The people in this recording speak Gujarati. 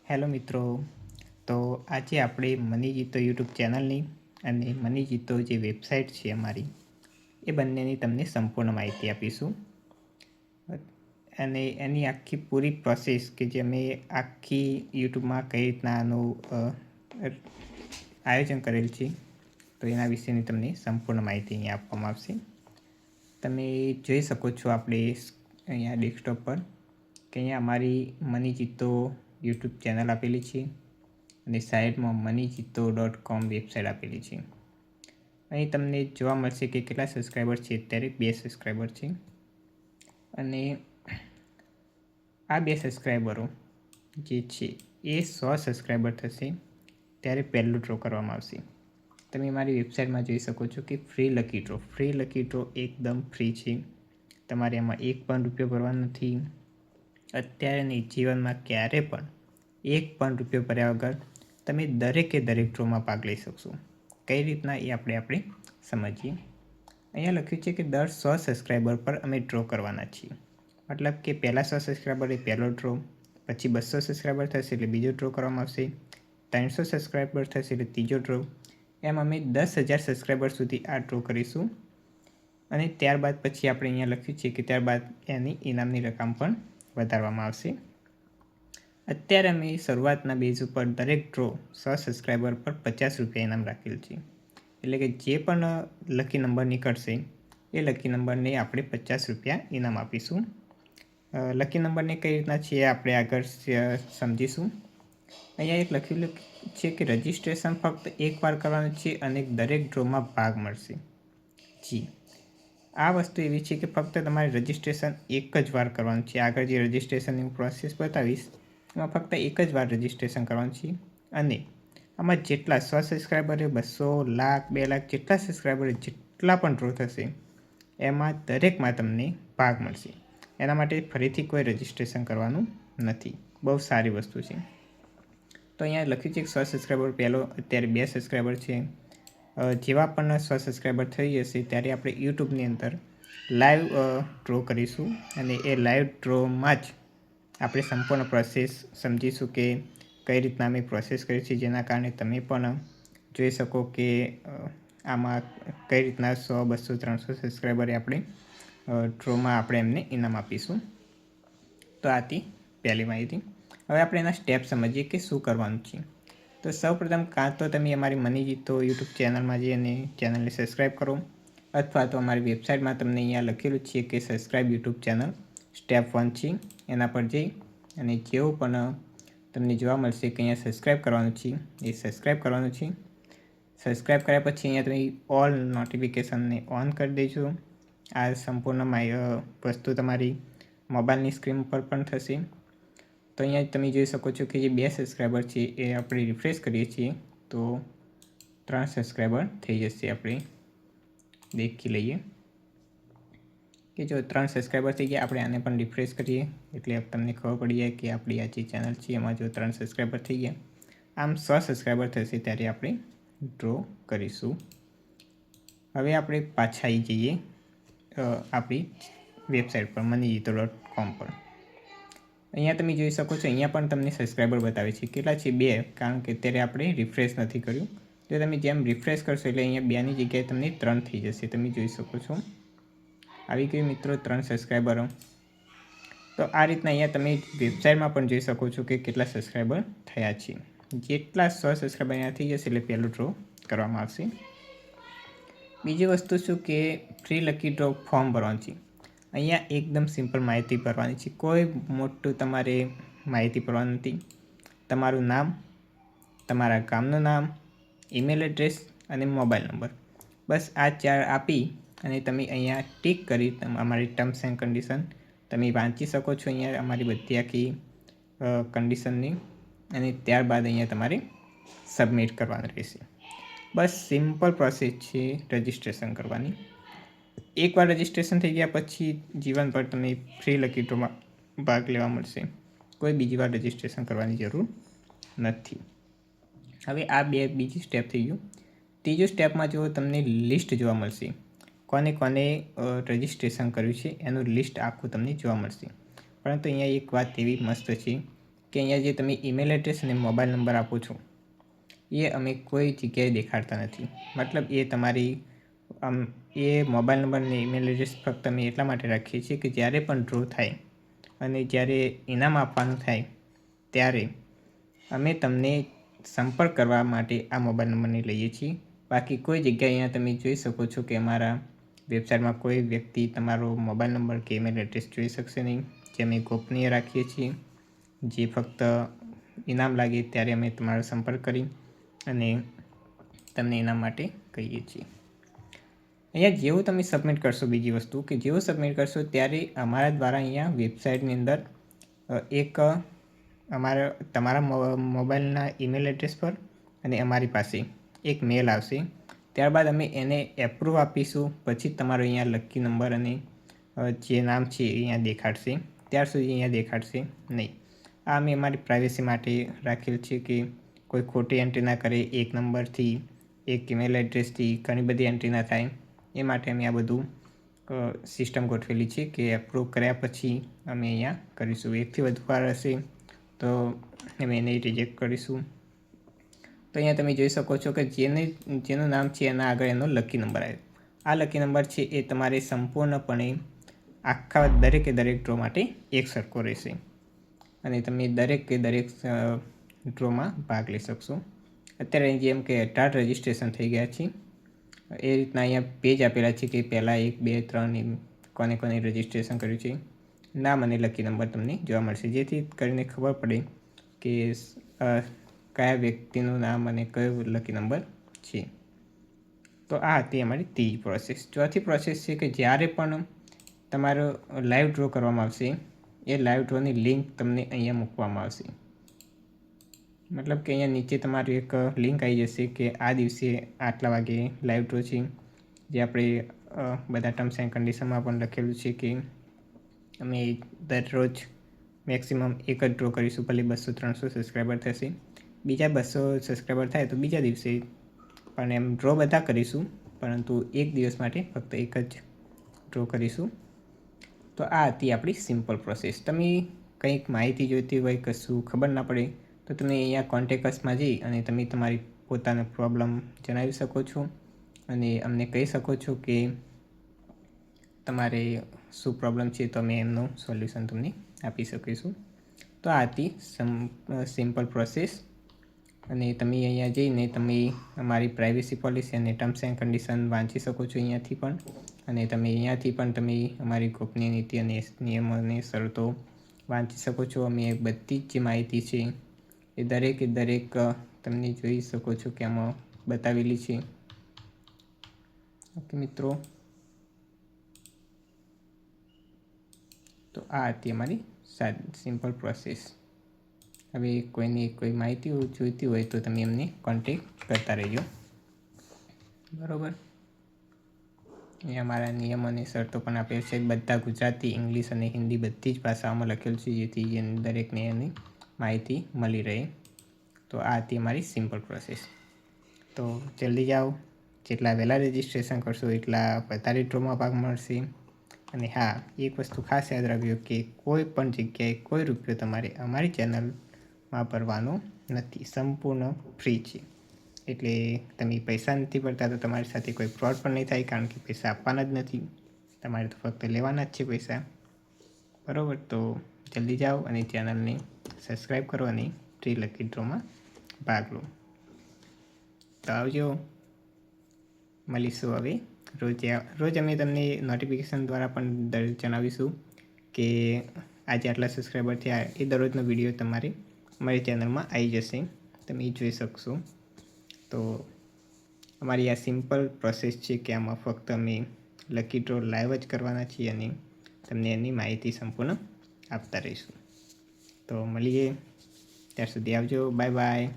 હેલો મિત્રો, તો આજે આપણે મની જીતો યુટ્યુબ ચેનલની અને મની જીતો જે વેબસાઇટ છે અમારી એ બંનેની તમને સંપૂર્ણ માહિતી આપીશું અને એની આખી પૂરી પ્રોસેસ કે જે અમે આખી યુટ્યુબમાં કઈ રીતના આનું આયોજન કરેલ છે તો એના વિશેની તમને સંપૂર્ણ માહિતી અહીંયા આપવામાં આવશે. તમે જોઈ શકો છો આપણે અહીંયા ડેસ્કટોપ પર કે અહીંયા અમારી મની જીતો યુટ્યુબ ચેનલ આપેલી છે અને સાઇડમાં moneyjito.com વેબસાઇટ આપેલી છે. અહીં તમને જોવા મળશે કે કેટલા સબસ્ક્રાઈબર છે. અત્યારે 2 સબસ્ક્રાઈબર છે અને આ 2 સબસ્ક્રાઈબરો જે છે એ 100 સબસ્ક્રાઈબર થશે ત્યારે પહેલું ડ્રો કરવામાં આવશે. તમે મારી વેબસાઇટમાં જોઈ શકો છો કે ફ્રી લકી ડ્રો એકદમ ફ્રી છે. તમારે એમાં ₹1 ભરવાનો નથી. અત્યારે નહીં, જીવનમાં ક્યારે પણ ₹1 ભર્યા વગર તમે દરેક ડ્રોમાં ભાગ લઈ શકશો. કઈ રીતના એ આપણે સમજીએ. અહીંયા લખ્યું છે કે દર 100 સબસ્ક્રાઈબર પર અમે ડ્રો કરવાના છીએ. મતલબ કે પહેલાં 100 સબસ્ક્રાઈબર એ પહેલો ડ્રો, પછી 200 સબસ્ક્રાઈબર થશે એટલે બીજો ડ્રો કરવામાં આવશે, 300 સબસ્ક્રાઈબર થશે એટલે ત્રીજો ડ્રો. એમ અમે 10,000 સબસ્ક્રાઈબર સુધી આ ડ્રો કરીશું અને ત્યારબાદ પછી આપણે અહીંયા લખ્યું છે કે ત્યારબાદ એની ઇનામની રકમ પણ વધારવામાં આવશે. અત્યારે અમે શરૂઆતના બેઝ ઉપર દરેક ડ્રો 100 સબસ્ક્રાઈબર પર ₹50 ઇનામ રાખેલ છે. એટલે કે જે પણ લકી નંબર નીકળશે એ લકી નંબરને આપણે ₹50 ઇનામ આપીશું. લકી નંબરને કઈ રીતના છે એ આપણે આગળ સમજીશું. અહીંયા એક લખેલું છે કે રજિસ્ટ્રેશન ફક્ત એકવાર કરવાનું છે અને દરેક ડ્રોમાં ભાગ મળશે. જી, આ વસ્તુ એવી છે કે ફક્ત તમારે રજિસ્ટ્રેશન એક જ વાર કરવાનું છે. આગળ જે રજિસ્ટ્રેશનની હું પ્રોસેસ બતાવીશ એમાં ફક્ત એક જ વાર રજિસ્ટ્રેશન કરવાનું છે અને આમાં જેટલા 100 સબસ્ક્રાઈબરે 200, લાખ, 2 લાખ જેટલા સબસ્ક્રાઈબરે જેટલા પણ ડ્રો થશે એમાં દરેકમાં તમને ભાગ મળશે. એના માટે ફરીથી કોઈ રજિસ્ટ્રેશન કરવાનું નથી. બહુ સારી વસ્તુ છે. તો અહીંયા લખ્યું છે કે 100 સબસ્ક્રાઈબર પહેલો, અત્યારે 2 સબસ્ક્રાઈબર છે. જેવા પણ 100 સબસ્ક્રાઈબર થઈ જશે ત્યારે આપણે યુટ્યુબની અંદર લાઈવ ડ્રો કરીશું અને એ લાઈવ ડ્રોમાં જ આપણે સંપૂર્ણ પ્રોસેસ સમજીશું કે કઈ રીતના અમે પ્રોસેસ કરી છે, જેના કારણે તમે પણ જોઈ શકો કે આમાં કઈ રીતના 100, 200, 300 સબસ્ક્રાઈબરે આપણે ડ્રોમાં આપણે એમને ઇનામ આપીશું. તો આથી પહેલી માહિતી. હવે આપણે એના સ્ટેપ સમજીએ કે શું કરવાનું છે. તો સૌપ્રથમ કાં તો તમે અમારી મની જીતો યુટ્યુબ ચેનલમાં જઈને ચેનલને સબસ્ક્રાઈબ કરો અથવા તો અમારી વેબસાઇટમાં તમને અહીંયા લખેલું છે કે સબસ્ક્રાઈબ યુટ્યુબ ચેનલ સ્ટેપ 1 છે. એના પર જઈ અને જેવું પણ તમને જોવા મળશે કે અહીંયા સબસ્ક્રાઈબ કરવાનું છે એ સબસ્ક્રાઈબ કરવાનું છે. સબસ્ક્રાઈબ કર્યા પછી અહીંયા તમે ઓલ નોટિફિકેશનને ઓન કરી દેજો. આ સંપૂર્ણ વસ્તુ તમારી મોબાઈલની સ્ક્રીન પર પણ થશે. તો અહીંયા તમે જોઈ શકો છો કે જે 2 સબસ્ક્રાઈબર છે એ આપણે રિફ્રેશ કરીએ છીએ તો 3 સબસ્ક્રાઈબર થઈ જશે. આપણે દેખી લઈએ કે જો 3 સબસ્ક્રાઈબર થઈ ગયા. આપણે આને પણ રિફ્રેશ કરીએ એટલે તમને ખબર પડી જાય કે આપણી આ જે ચેનલ છે એમાં જો 3 સબસ્ક્રાઈબર થઈ ગયા. આમ 100 સબસ્ક્રાઈબર થશે ત્યારે આપણે ડ્રો કરીશું. હવે આપણે પાછા આવી જઈએ આપણી વેબસાઇટ પર moneyjito.com પર. અહીંયા તમે જોઈ શકો છો, અહીંયા પણ તમને સબસ્ક્રાઈબર બતાવે છે. કેટલા છે? 2, કારણ કે અત્યારે આપણે રિફ્રેશ નથી કર્યું. જો તમે જેમ રિફ્રેશ કરશો એટલે અહીંયા 2ની જગ્યાએ તમને 3 થઈ જશે. તમે જોઈ શકો છો આવી ગયું મિત્રો 3 સબસ્ક્રાઈબરો. તો આ રીતના અહીંયા તમે વેબસાઇટમાં પણ જોઈ શકો છો કે કેટલા સબસ્ક્રાઈબર થયા છે. જેટલા 100 સબસ્ક્રાઈબર અહીંયા થઈ જશે એટલે પહેલું ડ્રો કરવામાં આવશે. બીજી વસ્તુ શું કે ફ્રી લકી ડ્રો ફોર્મ ભરવાનું છે. અહીંયા એકદમ સિમ્પલ માહિતી ભરવાની છે. કોઈ મોટું તમારે માહિતી ભરવાની નથી. તમારું નામ, તમારા ગામનું નામ, ઈમેલ એડ્રેસ અને મોબાઈલ નંબર, બસ આ 4 આપી અને તમે અહીંયા ટિક કરી અમારી ટર્મ્સ એન્ડ કન્ડિશન તમે વાંચી શકો છો. અહીંયા અમારી બધી આખી કન્ડિશનની અને ત્યારબાદ અહીંયા તમારે સબમિટ કરવાનું રહેશે. બસ સિમ્પલ પ્રોસેસ છે રજિસ્ટ્રેશન કરવાની. એકવાર રજિસ્ટ્રેશન થઈ ગયા પછી જીવનભર તમને ફ્રી લકી ડ્રોમાં ભાગ લેવા મળશે. કોઈ બીજી વાર રજિસ્ટ્રેશન કરવાની જરૂર નથી. હવે આ બીજી સ્ટેપ થઈ ગયું. ત્રીજું સ્ટેપમાં જો તમને લિસ્ટ જોવા મળશે કોને કોને રજિસ્ટ્રેશન કર્યું છે એનું લિસ્ટ આખું તમને જોવા મળશે. પરંતુ અહીંયા એક વાત એવી મસ્ત છે કે અહીંયા જે તમે ઈમેલ એડ્રેસ અને મોબાઈલ નંબર આપો છો એ અમે કોઈ જગ્યાએ દેખાડતા નથી. મતલબ એ તમારી એ મોબાઈલ નંબર અને ઈમેલ એડ્રેસ ફક્ત અમે એટલા માટે રાખીએ છીએ કે જ્યારે પણ ડ્રો થાય અને જ્યારે ઇનામ આપવાનું થાય ત્યારે અમે તમને સંપર્ક કરવા માટે આ મોબાઈલ નંબરને લઈએ છીએ. બાકી કોઈ જગ્યાએ અહીંયા તમે જોઈ શકો છો કે અમારા વેબસાઇટમાં કોઈ વ્યક્તિ તમારો મોબાઈલ નંબર કે ઈમેલ એડ્રેસ જોઈ શકશે નહીં, જે અમે ગોપનીય રાખીએ છીએ. જે ફક્ત ઇનામ લાગે ત્યારે અમે તમારો સંપર્ક કરી અને તમને એના માટે કહીએ છીએ. અહીંયા જેવું તમે સબમિટ કરશો, બીજી વસ્તુ કે જેવું સબમિટ કરશો ત્યારે અમારા દ્વારા અહીંયા વેબસાઇટની અંદર એક તમારા મોબાઈલના ઈમેલ એડ્રેસ પર અને અમારી પાસે એક મેલ આવશે. ત્યારબાદ અમે એને એપ્રુવ આપીશું, પછી તમારો અહીંયા લકી નંબર અને જે નામ છે એ અહીંયા દેખાડશે. ત્યાર સુધી અહીંયા દેખાડશે નહીં. આ અમે અમારી પ્રાઇવેસી માટે રાખેલ છે કે કોઈ ખોટી એન્ટ્રી ના કરે, એક નંબરથી એક ઈમેલ એડ્રેસથી ઘણી બધી એન્ટ્રી ના થાય. એ માટે અમે આ બધું સિસ્ટમ ગોઠવેલી છે કે એપ્રુવ કર્યા પછી અમે અહીંયા કરીશું. એકથી વધુ વાર હશે તો અમે એને રિજેક્ટ કરીશું. તો અહીંયા તમે જોઈ શકો છો કે જેનું નામ છે એના આગળ એનો લકી નંબર આવ્યો. આ લકી નંબર છે એ તમારે સંપૂર્ણપણે આખા દરેકે દરેક ડ્રો માટે એક સરખો રહેશે અને તમે દરેકે દરેક ડ્રોમાં ભાગ લઈ શકશો. અત્યારે જેમ કે 18 રજિસ્ટ્રેશન થઈ ગયા છે. એ રીતના અહીંયા પેજ આપેલા છે કે પહેલાં 1, 2, 3 કોને કોને રજિસ્ટ્રેશન કર્યું છે. નામ અને લકી નંબર તમને જોવા મળશે, જેથી કરીને ખબર પડે કે કયા વ્યક્તિનું નામ અને કયો લકી નંબર છે. તો આ હતી અમારી ત્રીજી પ્રોસેસ. ચોથી પ્રોસેસ છે કે જ્યારે પણ તમારો લાઈવ ડ્રો કરવામાં આવશે એ લાઈવ ડ્રોની લિંક તમને અહીંયા મૂકવામાં આવશે. મતલબ કે અહીંયા નીચે તમારી એક લિંક આવી જશે કે આ દિવસે આટલા વાગે લાઈવ ડ્રો છે, જે આપણે બધા ટર્મ્સ એન્ડ કન્ડિશનમાં પણ લખેલું છે કે અમે દરરોજ મેક્સિમમ એક જ ડ્રો કરીશું. ભલે 200-300 સબસ્ક્રાઈબર થશે, બીજા 200 સબસ્ક્રાઈબર થાય તો બીજા દિવસે પણ એમ ડ્રો બધા કરીશું, પરંતુ એક દિવસ માટે ફક્ત એક જ ડ્રો કરીશું. તો આ હતી આપણી સિમ્પલ પ્રોસેસ. તમે કંઈક માહિતી જોઈતી હોય, કશું ખબર ના પડે તો તમે અહીંયા કોન્ટેક્ટ અસમાં જઈ અને તમે તમારી પોતાનો પ્રોબ્લેમ જણાવી શકો છો અને અમને કહી શકો છો કે તમારે શું પ્રોબ્લેમ છે, તો અમે એમનું સોલ્યુશન તમને આપી શકીશું. તો આ હતી સિમ્પલ પ્રોસેસ અને તમે અહીંયા જઈને તમે અમારી પ્રાઇવેસી પોલિસી અને ટર્મ્સ એન્ડ કન્ડિશન વાંચી શકો છો અહીંયાથી પણ. અને તમે અહીંયાથી પણ તમે અમારી ગોપનીય નીતિ અને નિયમો અને શરતો વાંચી શકો છો. અમે બધી જ જે માહિતી છે એ દરેકે દરેક તમને જોઈ શકો છો કે આમાં બતાવેલી છે. ઓકે મિત્રો, તો આ હતી અમારી સિમ્પલ પ્રોસેસ. હવે કોઈને કોઈ માહિતી જોઈતી હોય તો તમે એમને કોન્ટેક્ટ કરતા રહેજો, બરાબર. એ અમારા નિયમ અને શરતો પણ આપેલ છે, બધા ગુજરાતી, ઇંગ્લિશ અને હિન્દી બધી જ ભાષાઓમાં લખેલું છે, જેથી દરેકને એની માહિતી મળી રહે. તો આ હતી અમારી સિમ્પલ પ્રોસેસ. તો જલ્દી જાઓ, જેટલા વહેલા રજિસ્ટ્રેશન કરશો એટલા વધારે ડ્રોમાં ભાગ મળશે. અને હા, એક વસ્તુ ખાસ યાદ રાખજો કે કોઈ પણ જગ્યાએ કોઈ રૂપિયો તમારે અમારી ચેનલમાં ભરવાનો નથી, સંપૂર્ણ ફ્રી છે. એટલે તમે પૈસા નથી ભરતા તો તમારી સાથે કોઈ ફ્રોડ પણ નહીં થાય, કારણ કે પૈસા આપવાના જ નથી, તમારે તો ફક્ત લેવાના જ છે પૈસા, બરાબર. તો જલ્દી જાઓ અને ચેનલને સબસ્ક્રાઈબ કરો અને ફ્રી લકી ડ્રોમાં ભાગ લો. તો આવજો, મળીશું હવે રોજ અમે તમને નોટિફિકેશન દ્વારા પણ જણાવીશું કે આજે આટલા સબસ્ક્રાઈબર થયા. એ દરરોજનો વિડીયો તમારે અમારી ચેનલમાં આવી જશે, તમે એ જોઈ શકશો. તો અમારી આ સિમ્પલ પ્રોસેસ છે કે આમાં ફક્ત અમે લકી ડ્રો લાઈવ જ કરવાના છીએ અને તમને એની માહિતી સંપૂર્ણ આપતા રહીશું. તો મળીએ, ત્યાર સુધી આવજો, બાય બાય.